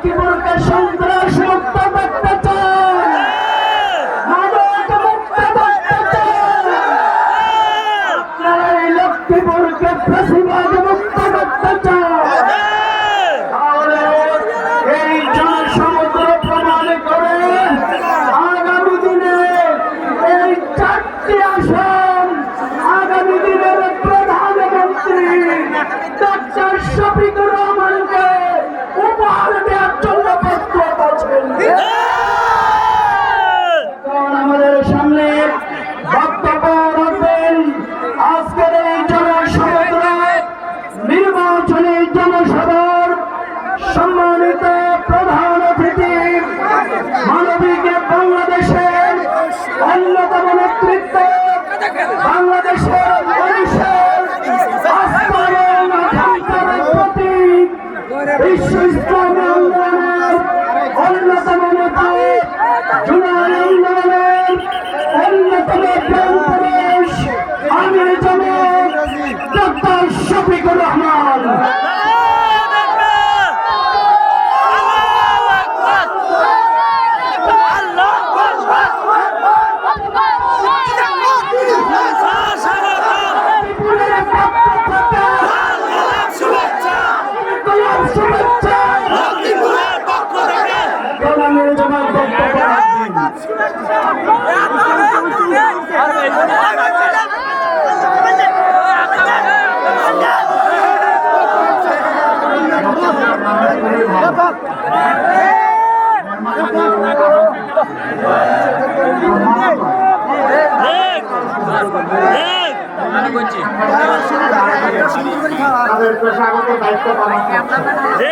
লক্ষ্মীপুরকে সন্ত্রাস মুক্ত করতে চান, মাদক মুক্ত করতে চান, আপনারা এই লক্ষ্মীপুরকে ফ্যাসিবাদ মুক্ত করতে চান, তাহলে এই জনসমুদ্র প্রমাণ করে আগামী দিনে এই 4টি আসন আগামী দিনের প্রধানমন্ত্রী ডক্টর শফিকুর রহমানকে উপহার দেওয়ার জন্য প্রস্তুত আছেন। আমাদের সামনে বক্তব্য রাখবেন আজকের এই জনসমুদ্র নির্বাচনী জনসভার সম্মানিত প্রধান অতিথি, মানবিক বাংলাদেশের অন্যতম নেতৃত্ব, বাংলাদেশের মানুষের আস্থার আকাঙ্ক্ষার প্রতীক, বিশ্ব ইসলামী আন্দোলনের অন্যতম নেতা, জুলাই আন্দোলনের অন্যতম প্রাণপুরুষ, আমির জামাত ডক্টর শফিকুর রহমান। তাদের পেশাগত দায়িত্ব পালন করছে।